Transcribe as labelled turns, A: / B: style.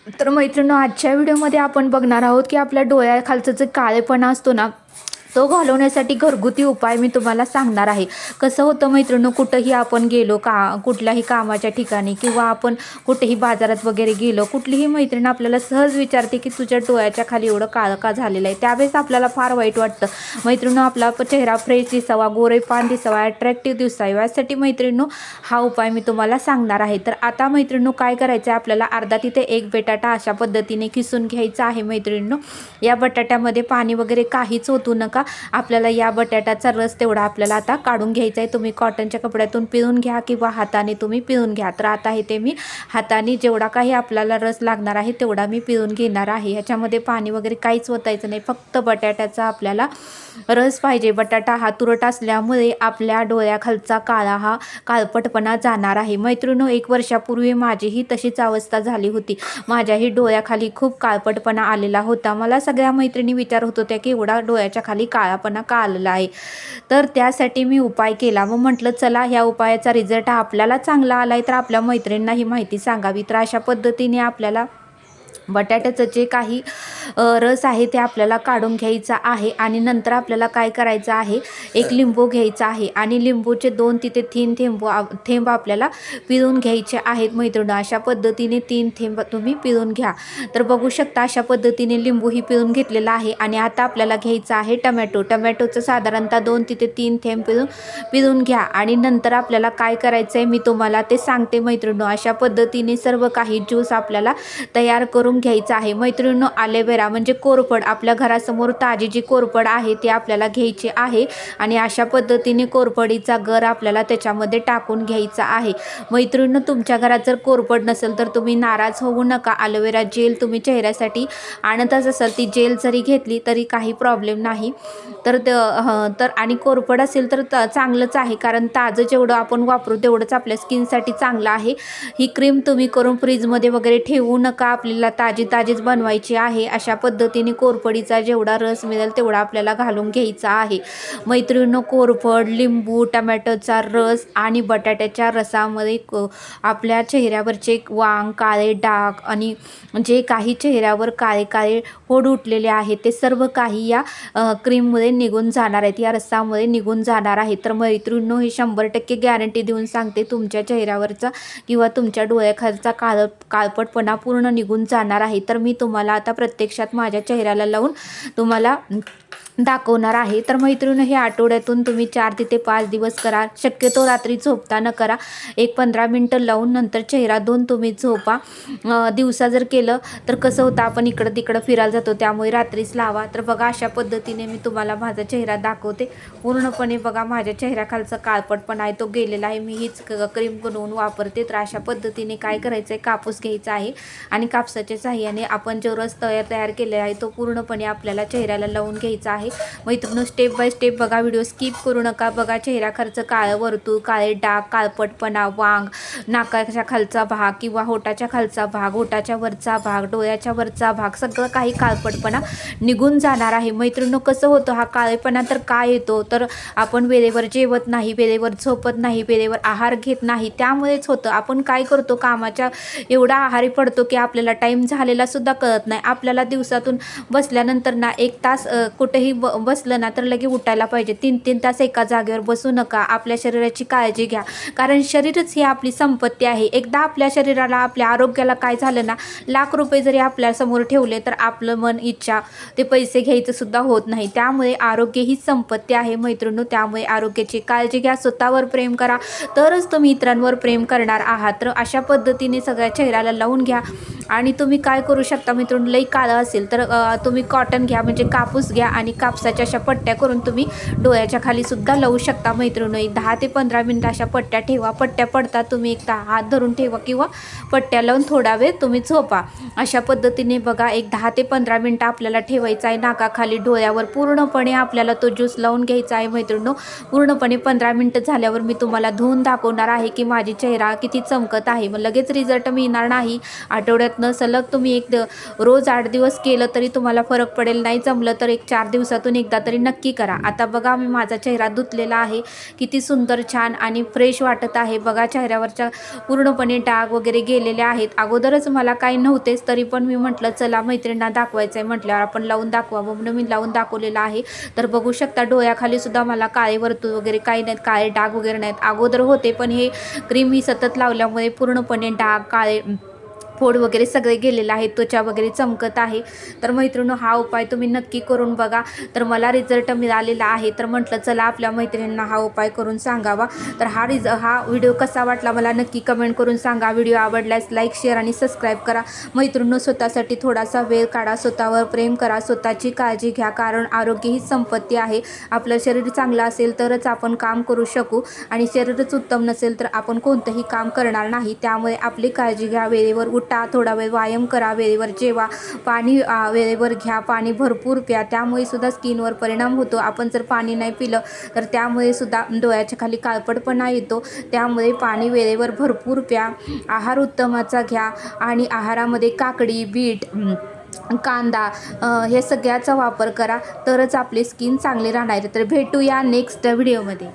A: तर मैत्रिणींनो, आजच्या व्हिडिओमध्ये आपण बघणार आहोत की आपल्या डोळ्याखालचा जो काळेपणा असतो ना, तो घालवण्यासाठी घरगुती उपाय मी तुम्हाला सांगणार आहे. कसं होतं मैत्रिणींनो, कुठंही आपण गेलो कुठल्याही कामाच्या ठिकाणी किंवा आपण कुठेही बाजारात वगैरे गेलो, कुठलीही मैत्रीण आपल्याला सहज विचारते की तुझ्या डोळ्याच्या खाली एवढं काळं का झालेलं आहे. त्यावेळेस आपल्याला फार वाईट वाटतं. मैत्रिणींनो, आपला चेहरा फ्रेश दिसावा, गोरेपान दिसावा, अट्रॅक्टिव्ह दिसावा, यासाठी मैत्रिणींनो हा उपाय मी तुम्हाला सांगणार आहे. तर आता मैत्रिणींनो, काय करायचं आहे आपल्याला, अर्धा तिथे एक बटाटा अशा पद्धतीने किसून घ्यायचा आहे. मैत्रिणींनो, या बटाट्यामध्ये पाणी वगैरे काहीच ओतू नका. आपल्याला या बटाट्याचा रस तेवढा आपल्याला आता काढून घ्यायचा आहे. तुम्ही कॉटनच्या कपड्यातून पिळून घ्या किंवा हाताने तुम्ही पिळून घ्या. तर आता इथे मी हाताने जेवढा काही आपल्याला रस लागणार आहे तेवढा मी पिळून घेणार आहे. ह्याच्यामध्ये पाणी वगैरे काहीच ओतायचं नाही, फक्त बटाट्याचा आपल्याला रस पाहिजे. बटाटा हा तुरट असल्यामुळे आपल्या डोळ्याखालचा हा काळपटपणा जाणार आहे. मैत्रिणींनो, 1 वर्षापूर्वी माझीही तशीच अवस्था झाली होती. माझ्याही डोळ्याखाली खूप काळपटपणा आलेला होता. मला सगळ्या मैत्रिणी विचारत होत्या की एवढा डोळ्याच्या खाली काळापणा का आलेला आहे. तर त्यासाठी मी उपाय केला. मग म्हटलं चला, ह्या उपायाचा रिझल्ट आपल्याला चांगला आला आहे तर आपल्या मैत्रिणींना ही माहिती सांगावी. तर अशा पद्धतीने आपल्याला बटाट्याचं जे काही रस आहे ते आपल्याला काढून घ्यायचा आहे. आणि नंतर आपल्याला काय करायचं आहे, एक लिंबू घ्यायचा आहे आणि लिंबूचे 2 तिथे 3 थेंब आपल्याला पिळून घ्यायचे आहेत. मैत्रिणी, अशा पद्धतीने 3 थेंब तुम्ही पिळून घ्या. तर बघू शकता, अशा पद्धतीने लिंबूही पिळून घेतलेला आहे. आणि आता आपल्याला घ्यायचा आहे टमॅटोचं साधारणतः 2 तिथे 3 थेंब पिळून घ्या. आणि नंतर आपल्याला काय करायचं आहे मी तुम्हाला ते सांगते. मैत्रिणी, अशा पद्धतीने सर्व काही ज्यूस आपल्याला तयार करून घ्यायचा आहे. मैत्रिणींनो, ॲलोवेरा म्हणजे कोरफड, आपल्या घरासमोर ताजी जी कोरफड आहे ती आपल्याला घ्यायची आहे. आणि अशा पद्धतीने कोरफडीचा गर आपल्याला त्याच्यामध्ये टाकून घ्यायचा आहे. मैत्रिणींनो, तुमच्या घरात जर कोरफड नसेल तर तुम्ही नाराज होऊ नका. ॲलोवेरा जेल तुम्ही चेहऱ्यासाठी आणतच असाल, ती जेल जरी घेतली तरी काही प्रॉब्लेम नाही. तर आणि कोरफड असेल तर चांगलंच आहे, कारण ताजं जेवढं आपण वापरू तेवढंच आपल्या स्किनसाठी चांगलं आहे. ही क्रीम तुम्ही करून फ्रीजमध्ये वगैरे ठेवू नका, आपल्याला ताजीच बनवायची आहे. अशा पद्धतीने कोरफडीचा जेवढा रस मिळेल तेवढा आपल्याला घालून घ्यायचा आहे. मैत्रिणींनो, कोरफड, लिंबू, टमॅटोचा रस आणि बटाट्याच्या रसामध्ये आपल्या चेहऱ्यावरचे वांग, काळे डाग आणि जे काही चेहऱ्यावर काळे फोड उठलेले आहेत ते सर्व काही या क्रीममध्ये निघून जाणार आहेत, या रसामध्ये निघून जाणार आहे. तर मैत्रिणींनो, हे 100% गॅरंटी देऊन सांगते, तुमच्या चेहऱ्यावरचा किंवा तुमच्या डोळ्याखालचा काळपटपणा पूर्ण निघून जाणार आहे. तर मी तुम्हाला आता प्रत्यक्षात माझ्या चेहऱ्याला लावून तुम्हाला दाखवणार आहे. तर मैत्रिणी, हे आठवड्यातून तुम्ही 4 ते 5 दिवस करा. शक्यतो रात्री झोपताना करा. 1-15 मिनटं लावून नंतर चेहरा धुवून तुम्ही झोपा. दिवसा जर केलं तर कसं होतं, आपण इकडं तिकडं फिरायला जातो, त्यामुळे रात्रीच लावा. तर बघा, अशा पद्धतीने मी तुम्हाला माझा चेहरा दाखवते. पूर्णपणे बघा, माझ्या चेहऱ्याखालचा काळपटपणा आहे तो गेलेला आहे. मी हीच क्रीम बनवून वापरते. तर अशा पद्धतीने काय करायचं आहे, कापूस घ्यायचा आहे आणि कापसाच्या साहाय्याने आपण जो रस तयार केलेला आहे तो पूर्णपणे आपल्याला चेहऱ्याला लावून घ्यायचा आहे. मैत्रिणी, स्टेप बाय स्टेप बघा, व्हिडिओ स्किप करू नका. बघा, चेहऱ्याखालचं काळं वर्तुळ, काळे डाग, काळपटपणा, वांग, नाकाच्या खालचा भाग किंवा होटाच्या खालचा भाग, होटाच्या वरचा भाग, डोळ्याच्या वरचा भाग, सगळं काही काळपटपणा निघून जाणार आहे. मैत्रिणी, कसं होतं हा काळेपणा, तर काय येतो, तर आपण वेळेवर जेवत नाही, वेळेवर झोपत नाही, वेळेवर आहार घेत नाही, त्यामुळेच होतं. आपण काय करतो, कामाच्या एवढा आहारी पडतो की आपल्याला टाईम झालेला सुद्धा कळत नाही. आपल्याला दिवसातून बसल्यानंतर ना 1 तास कुठेही बसलं ना तर लगे उठायला पाहिजे. 3-3 तास एका जागेवर बसू नका. आपल्या शरीराची काळजी घ्या, कारण शरीरच ही आपली संपत्ती आहे. एकदा आपल्या शरीराला, आपल्या आरोग्याला काय झालं ना, लाख रुपये जरी आपल्यासमोर ठेवले तर आपलं मन, इच्छा ते पैसे घ्यायचं सुद्धा होत नाही. त्यामुळे आरोग्य ही संपत्ती आहे मैत्रिणी. त्यामुळे आरोग्याची काळजी घ्या, स्वतःवर प्रेम करा, तरच तुम्ही इतरांवर प्रेम करणार आहात. तर अशा पद्धतीने सगळ्या चेहऱ्याला लावून घ्या. आणि तुम्ही काय करू शकता मित्रांनो, लई काळं असेल तर तुम्ही कॉटन घ्या, म्हणजे कापूस घ्या आणि कापसाच्या अशा पट्ट्या करून तुम्ही डोळ्याच्या खाली सुद्धा लावू शकता. मैत्रिणी, 10 ते 15 मिनिटं अशा पट्ट्या ठेवा. पट्ट्या पडतात तुम्ही एक हात धरून ठेवा किंवा पट्ट्या लावून थोडा वेळ तुम्ही झोपा. अशा पद्धतीने बघा, एक 10 ते 15 मिनिटं आपल्याला ठेवायचं आहे. नाकाखाली, डोळ्यावर पूर्णपणे आपल्याला तो ज्यूस लावून घ्यायचा आहे. मैत्रिणी, पूर्णपणे 15 मिनिटं झाल्यावर मी तुम्हाला धुवून दाखवणार आहे की माझी चेहरा किती चमकत आहे. मग लगेच रिझल्ट मिळणार नाही. आठवड्यातनं सलग तुम्ही रोज 8 दिवस केलं तरी तुम्हाला फरक पडेल. नाही जमलं तर 4 दिवसातून एकदा तरी नक्की करा. आता बघा मी माझा चेहरा धुतलेला आहे. किती सुंदर छान आणि फ्रेश वाटत आहे. बघा चेहऱ्यावरच्या पूर्णपणे डाग वगैरे गेलेले आहेत. अगोदरच मला काही नव्हतेच तरी पण मी म्हटलं चला मैत्रिणींना दाखवायचं आहे म्हटल्यावर आपण लावून दाखवावं म्हणून मी लावून दाखवलेलं आहे. तर बघू शकता डोळ्याखाली सुद्धा मला काळे वर्तुळ वगैरे काही नाहीत, काळे डाग वगैरे नाहीत. अगोदर होते पण हे क्रीम मी सतत लावल्यामुळे पूर्णपणे डाग, काळे फोड वगैरे सगळे गेलेले आहेत. त्वचा वगैरे चमकत आहे. तर मैत्रिणींनो हा उपाय तुम्ही नक्की करून बघा. तर मला रिझल्ट मिळालेला आहे. तर म्हटलं चला आपल्या मैत्रिणींना हा उपाय करून सांगावा. तर हा व्हिडिओ कसा वाटला मला नक्की कमेंट करून सांगा. व्हिडिओ आवडल्यास लाईक, शेअर आणि सबस्क्राईब करा. मैत्रिणींनो स्वतःसाठी थोडासा वेळ काढा. स्वतःवर प्रेम करा. स्वतःची काळजी घ्या. कारण आरोग्य ही संपत्ती आहे. आपलं शरीर चांगलं असेल तरच आपण काम करू शकू आणि शरीरच उत्तम नसेल तर आपण कोणतंही काम करणार नाही. त्यामुळे आपली काळजी घ्या. वेळेवर उठा, थोडा वेळ व्यायाम करा, वेळेवर जेवा, पाणी वेळेवर घ्या, पाणी भरपूर प्या. त्यामुळे सुद्धा स्किनवर परिणाम होतो. आपण जर पाणी नाही पिलं तर त्यामुळे सुद्धा डोळ्याच्या खाली काळपटपणा येतो. त्यामुळे पाणी वेळेवर भरपूर प्या. आहार उत्तमाचा घ्या आणि आहारामध्ये काकडी, बीट, कांदा हे सगळ्याचा वापर करा तरच आपली स्किन चांगली राहणार. तर भेटूया नेक्स्ट व्हिडिओमध्ये.